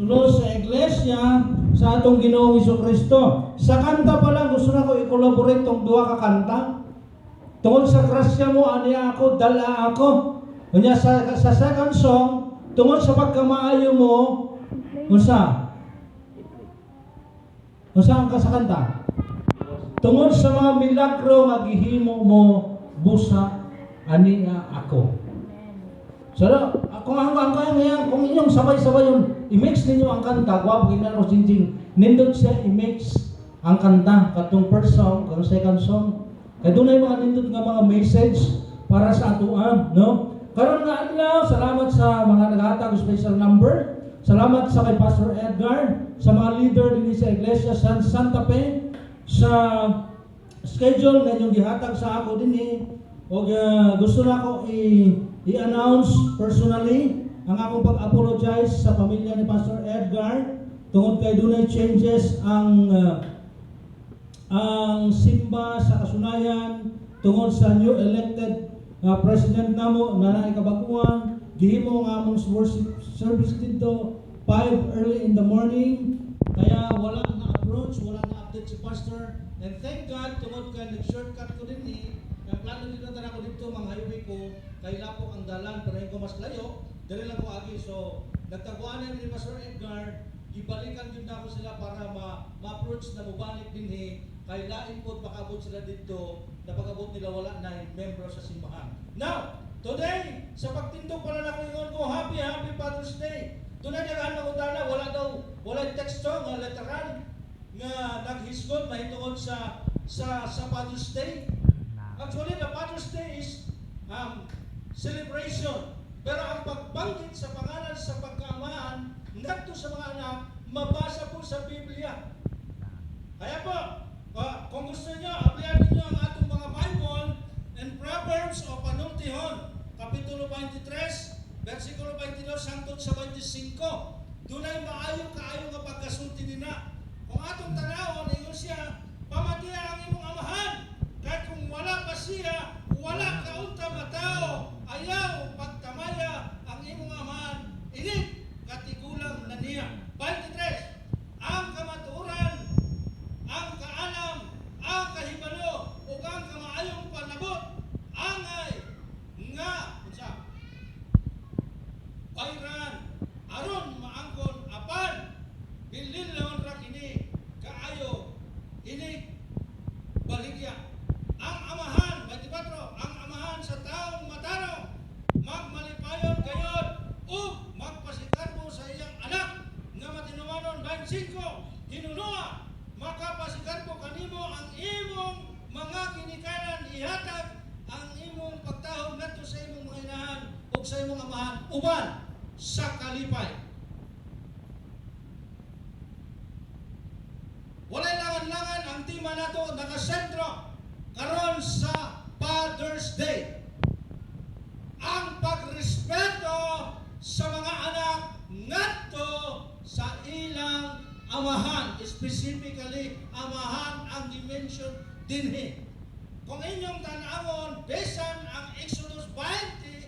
sa iglesia sa atong Ginoong Hesukristo. Sa kanta pa lang gusto na ko i-collaborate tong duha ka kanta. Tungod sa grasya mo aniya ako, dala ako. Unya sa second song, tungod sa pagkamaayo mo, unsa ang kasakanta? Tungod sa mga milagro nga gihimo mo, busa aniya ako. So, kung inyong sabay-sabay yung i-mix ninyo ang kanta, guwapo ginaro sinjing, nindot siya i-mix ang kanta, katong first song, katong second song. Kaya doon ay mga nindot nga mga message para sa atuan, no? Karon nga adlaw, salamat sa mga naghatag special number. Salamat sa kay Pastor Edgar, sa mga leader din sa Iglesia San Santa Fe, sa schedule nga inyong gihatag sa ako din o gusto na ako i-announce personally ang akong pag-apologize sa pamilya ni Pastor Edgar tungod kay dunay changes ang simba sa kasunayan tungod sa new elected president namo na naikabaguan. Gihimo nga among worship service dito 5 early in the morning, kaya wala na approach, wala na update si Pastor, and thank God tungod kay nag-shortcut ko din plano dito na ako dito mga highway ko kay lapok ang dalan pero ko mas layo dali lang ko agi. So nagtaguan ni Pastor Edgar, ibalikan din ako sila para ma-approach na mubalik din kay lain po makabot sila dito na pag-abot nila wala na membro sa simbahan. Now today sa pagtindog pala na ko ingon ko happy Father's Day. Doon na nagahan na utana, wala teksto nga literal nga naghisgot mahitungod sa Father's Day. Actually, the Father's Day is celebration. Pero ang pagbanggit sa pangalan sa pagkaamahan ngadto sa mga anak, mabasa po sa Biblia. Kaya po, kung gusto niyo, aplihan niyo ang atong mga Bible and Proverbs o Panultihon, Kapitulo 23, versikulo 22 hangtod sa 25. Dunay maayo kaayo nga pagkasulti nina. Kung atong tanawon ingon siya, pamatiya ang imong amahan. Kahit kung wala pa siya, wala kaunta matao, ayaw pagtamaya ang imong amahan. Init katigulang na niya. 23. Ang kamatuoran, ang kaalam, ang kahibalo, ug ang kamaayong panabot, angay nga bayran aron maangkon apan bililon ra kini kaayo ini baligya. Ang amahan 24, ang amahan sa taong matarong magmalipayon gayud ug magpasikarbo sa iyang anak nga matinumanon. 25, hinunua makapasikarbo kanimo ang imong mga ginikanan, ihatag ang imong pagtahom ngadto sa imong mga inahan ug sa imong amahan uban sa kalipay. Walay langan-langan ang tema nato nakasentro karon sa Father's Day. Ang pagrespeto sa mga anak ngadto sa ilang amahan, specifically amahan ang dimension dinhi. Kung inyong tanawon, besan ang Exodus 20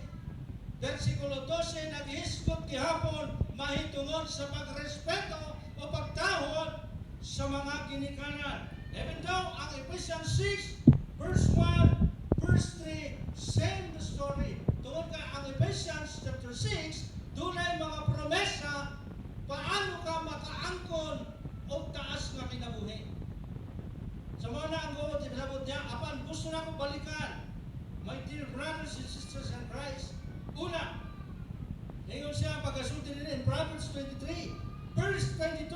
versikulo 12 naghisgot gihapon mahitungod sa pagrespeto o pagtahod sa mga ginikanan. Even though ang Ephesians 6 verse 1, verse 3 same the story. Tungod ka ang Ephesians chapter 6 dunay mga promesa paano ka makaangkon o taas nga kinabuhi. Sa mga naangkon tinabot niya apan gusto na ko balikan. My dear brothers and sisters in Christ, una, ngayon siya pagkasulti nila in Proverbs 23, verse 22,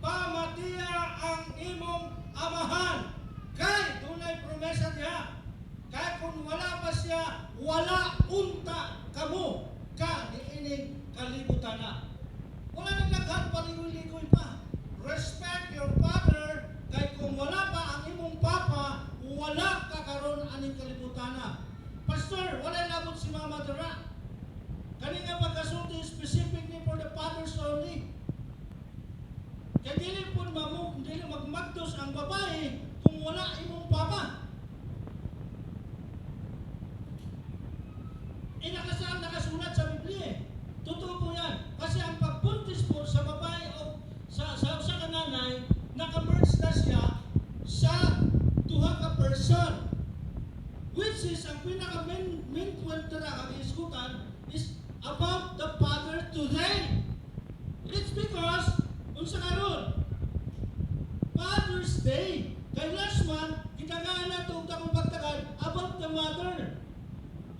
pamatiya ang imong amahan, kay dunay promesa niya, kay kung wala pa siya, wala unta kamo, ka niining kalibutan na. Wala nang laghan paligoy-ligoy pa. Respect your father, kay kung wala pa ang imong papa, wala ka karon aning kalibutan na. Pastor, wala labot si Mama Dara. Kanina pagkasulti specifically for the fathers only. Kaya dili po dili magmagdos ang babae kung wala imong papa. Nakasulat sa Biblia. Totoo po yan. Kasi ang pagbuntis po sa babae ang pinaka-main kwento na ang iskutan is about the Father today. It's because, unsa karon Father's Day. Kay last month, gitagaan nato og takong pagtagal about the mother.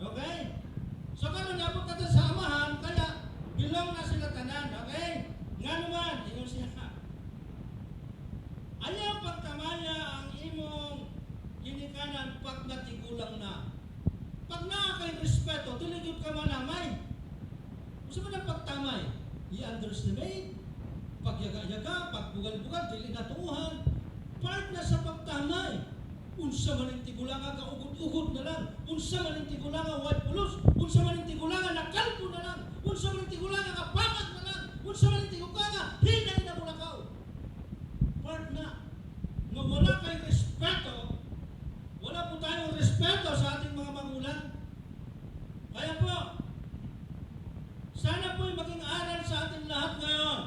Okay? So karon napot ka sa amahan, kaya belong na sila tanan. Okay? Nga naman, ingon siya. Ayaw pagkamaya ang imong ginikanan pag natigulang na. Pag naa kay respeto, tiligid ka manamay. Gusto mo na pagtamay? I-underestimate, pagyaga-yaga, pagbugal-bugal, dili natuuhan. Part na sa pagtamay. Unsa man ang tigulangan ka ugod-ugod na lang. Unsa man ang tigulangan white pulos. Unsa man ang tigulangan nakalpo na lang. Unsa man ang tigulangan kapangat na lang. Unsa man ang tigulangan hinay na bulakaw. Part na. Nga wala kay respeto, wala po tayong respeto sa ating mga magulang. Kaya po, sana po'y maging aral sa ating lahat ngayon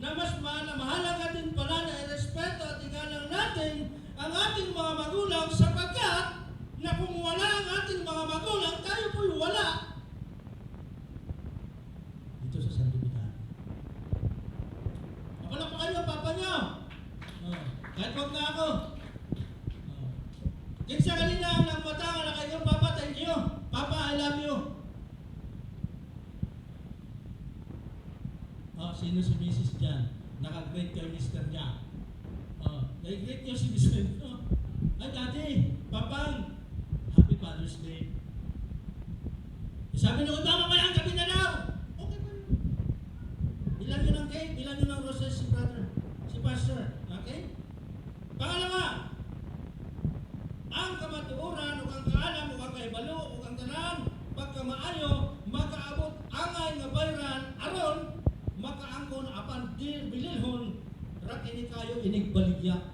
na mas mahalaga din pala na irespeto at igalang natin ang ating mga magulang sapagkat na kung wala ang ating mga magulang, tayo po'y wala. Dito sa sanlibutan. Wala pa kayo, papa nyo. Kahit wag na ako. Kinsa kanina ang nagmata na kayo, papa, thank you. Papa, I love you. Sino si Mrs. dyan? Naka-greet kayo Mr. niya. Nai-greet niyo si Mr. Ay, Daddy, Papang, Happy Father's Day. Sabi niyo, tama kaya ang gabi na daw. Okay pa yun. Ilan yun ang cake? Ilan yun ang roses si brother? Si pastor? Okay? Pangalawa, ang kamatuoran o ang kaalam o ang kaibalo o ang tanan pagkamaayo makaabot angay nga bayran aron makaangkon apan bililhon rak ini kayo inigbaligya.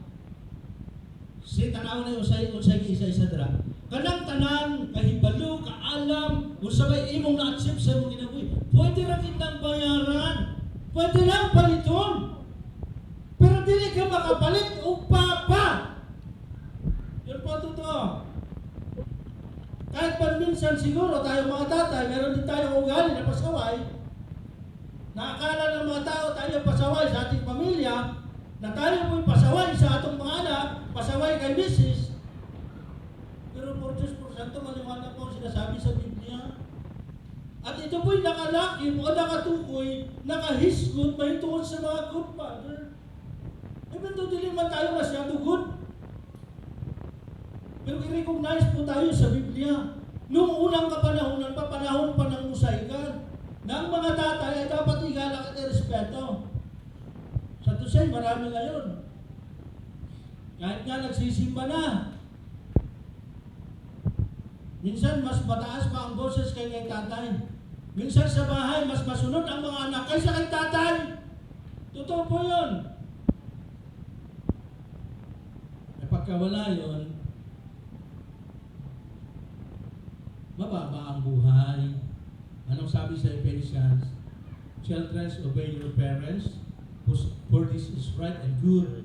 Si tanaw na usay isa-isa dra. Kanang tanan kahibalo kaalam usabay imong na-achieve sa imong ginabuhi. Pwede ra kitang bayaran. Pwede lang paliton. Pero dili ka makapalit og papa. Yun po totoo. Kahit pa minsan siguro tayo mga tatay, meron din tayong ugali na pasaway. Nakakala ng mga tao tayo pasaway sa ating pamilya, na tayo po'y pasaway sa atong mga anak, pasaway kay misis. Pero por Diyos, por Santo, maliwanag po ang sinasabi sa Biblia. At ito po'y nakalakip o nakatukoy, nakahisgot, may tuon sa mga good father. Even though dili man tayo masyado good, pero i-recognize po tayo sa Biblia. Noong unang kapanahonan pa, panahon pa ng musaikan, na ang mga tatay ay dapat igalak at irespeto. Sa tusay, marami ngayon. Kahit nga nagsisimba na. Minsan, mas mataas pa ang boses kay tatay. Minsan sa bahay, mas masunod ang mga anak kaysa kay tatay. Totoo po yun. E pagkawala yun, mababa ang buhay. Anong sabi sa Ephesians? Children, obey your parents, for this is right and good.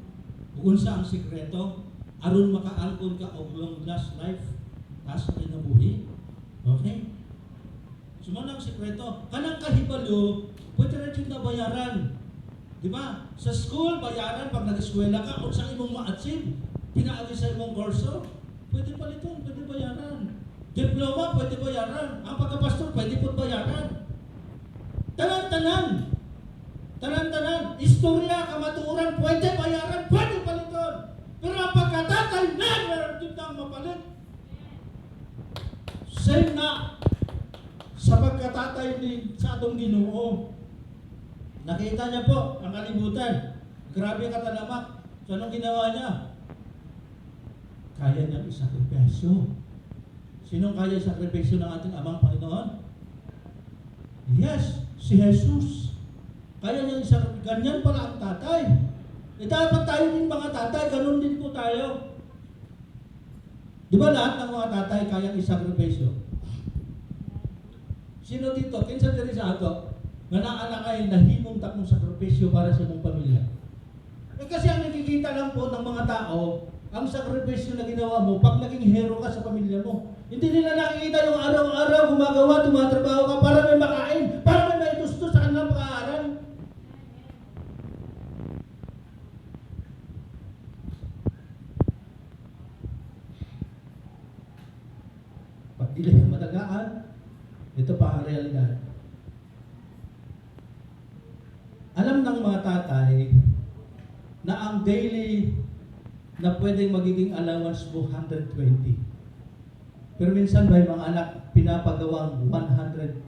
Kung sa ang sikreto, aron makaangkon ka og long last life, taas na kinabuhi. Okay? Suman ang sikreto. Kanang kahibalo, pwede rin yung nabayaran. Di ba? Sa school, bayaran pag nag-eskwela ka, kung saan imong ma-achieve, pinaagi sa imong kurso, pwede paliton, pwede bayaran. Diploma, pwede bayaran. Ang pagkapastor, pwede po bayaran. Tanan-tanan. Tanan-tanan. Istorya, kamatuoran, pwede bayaran, pwede paliton. Pero ang pagkatatay, never dito ang mapalit. Same na sa pagkatatay sa atong Ginoo. Nakita niya po ang kalibutan. Grabe katalamak. So anong ginawa niya? Kaya niyang isakripisyo. Sinong kaya sakripisyo ng ating amang Panginoon? Yes, si Jesus. Kaya niyang isakripisyo. Ganyan pala ang tatay. E dapat tayo din mga tatay, ganun din po tayo. Di ba lahat ng mga tatay kayang isakripisyo? Sino dito? Kinsa diri sa ato? Nga naanak ay nahimong takong sakripisyo para sa mong pamilya. Eh kasi ang nakikita lang po ng mga tao, ang sakripisyo na ginawa mo, pag naging hero ka sa pamilya mo, Hindi nila nakikita yung araw-araw gumagawa, tumatrabaho ka para may makain, para may maitusto sa kanilang pag-aaral. Pag di lang matagaan, ito pa ang realidad. Alam ng mga tatay na ang daily na pwedeng magiging allowance mo 120. Pero minsan may mga anak pinapagawang 150,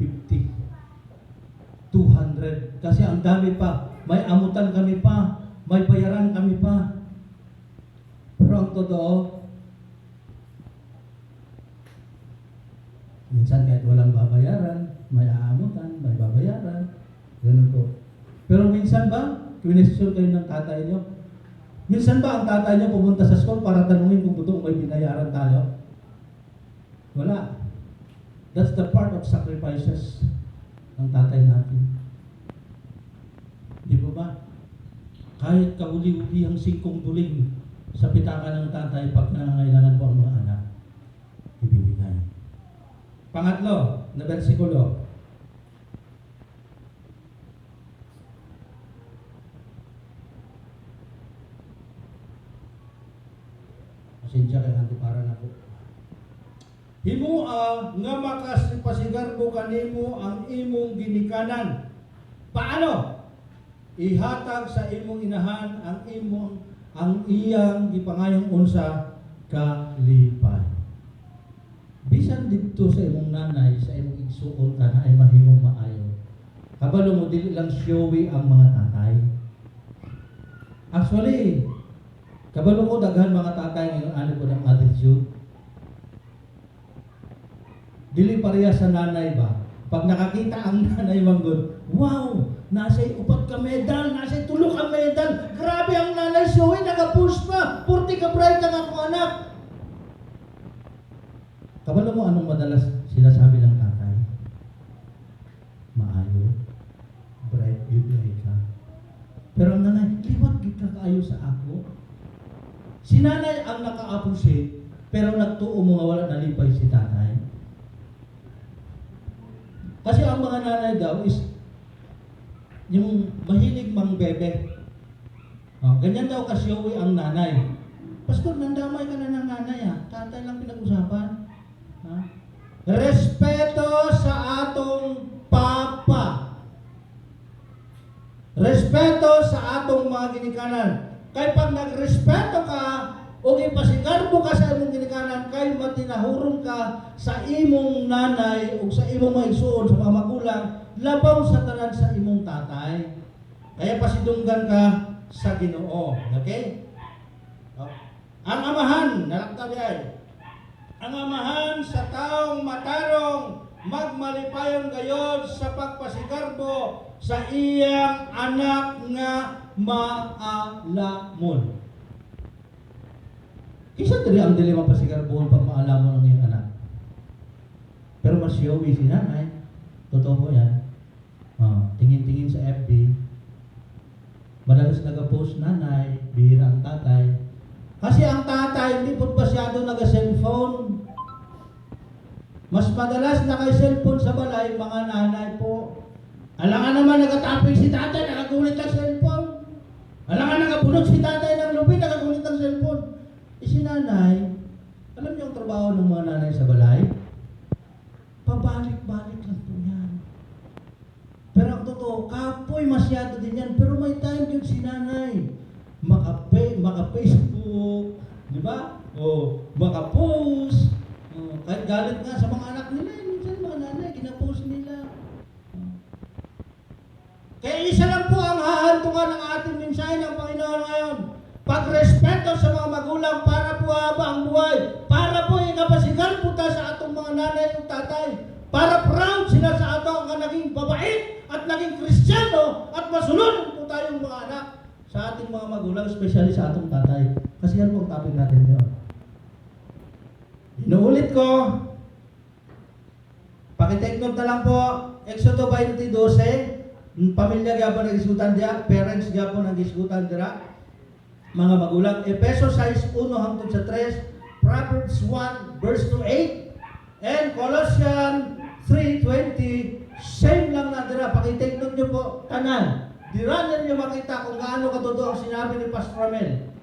200. Kasi ang dami pa. May amutan kami pa. May bayaran kami pa. Pero ang totoo, minsan kahit walang babayaran, may aamutan, may babayaran. Ganun po. Pero minsan ba, kinesyon kayo ng tatay niyo? Minsan ba ang tatay niyo pumunta sa school para tanungin kung totoo may binayaran tayo? Wala. That's the part of sacrifices ng tatay natin. Di ba ba? Kahit kahuli-huli ang singkong duling sa pitaka ng tatay pag nangangailangan po ang mga anak, ibibigay. Pangatlo, na bersikulo. Pasensya kay Ante para na po. Himua nga makasipasigarbo kanimo ang imong ginikanan. Paano? Ihatag sa imong inahan ang iyang gipangayong unsa kalipay. Bisan dito sa imong nanay, sa imong igsuon ka na ay mahimong maayo. Kabalo mo dili lang showy ang mga tatay. Actually, kabalo ko daghan mga tatay ngayon ano ko ng attitude. Dili pareha sa nanay ba? Pag nakakita ang nanay manggod, wow! Nasa'y upat ka medal, nasa'y tulo ka medal. Grabe ang nanay showy, nag-push pa. 40 ka bright ang ako anak. Kabalo mo anong madalas sinasabi ng tatay? Maayo, bright, beauty ka. Pero ang nanay, liwat kita kaayo sa ako. Si nanay ang naka-appreciate, pero nagtuo mo nga wala nalipay si tatay. Kasi ang mga nanay daw is yung mahilig mangbebe. Ganyan daw kasyowi ang nanay. Pastor, nandamay ka na ng nanay ha. Tatay lang pinag-usapan. Respeto sa atong papa. Respeto sa atong mga ginikanan. Kaya pag nagrespeto ka, o ipasigarbo ka sa imong ginikanan, kay matinahurong ka sa imong nanay o sa imong mga igsuon, sa mga magulang, labaw sa tanan sa imong tatay. Kaya pasidunggan ka sa Ginoo. Okay? Ang amahan, nalaktaw yan. Ang amahan sa taong matarong, magmalipayon gayon sa pagpasigarbo sa iyang anak nga maalamon. Isa dili ang dili mapasigarbohon pag maalamon ang iyong anak. Pero mas yowi si nanay. Totoo po yan. Tingin-tingin sa FB. Madalas nag-post nanay, bihira ang tatay. Kasi ang tatay hindi po masyado nag-cellphone. Mas madalas naka-cellphone sa balay, mga nanay po. Alangan naman nagatapping si tatay, nakagulit ang cellphone. Alangan nakabunot si tatay ng lupi, nakagulit ang cellphone. Si nanay, alam niyo ang trabaho ng mga nanay sa balay? Pabalik-balik lang po yan. Pero ang totoo, kapoy masyado din yan. Pero may time yun si nanay. Maka-Facebook, di ba? O maka-post. Kahit galit nga sa mga anak nila, minsan mga nanay, gina-post nila. Kaya isa lang po ang hahantungan ng ating mensahe ng Panginoon ngayon. Pagrespeto sa mga magulang para po haba ang buhay. Para po ikapasigal po ta sa atong mga nanay at tatay. Para proud sila sa ato ang naging babait at naging Kristiyano at masunod po tayong mga anak sa ating mga magulang, especially sa atong tatay. Kasi yan po ang topic natin ngayon. Inuulit ko, pakitake note na lang po, Exodo 20:12, pamilya gyapon nag-isgutan diya, parents gyapon nag-isgutan dira. Mga magulang, Efeso 6:1 hangtod sa 3, Proverbs 1 verse 8, And Colossians 3:20, same lang na dira. Pakitake note nyo po, tanan. Dira ninyo makita kung gaano katotoo ang sinabi ni Pastor Ramel.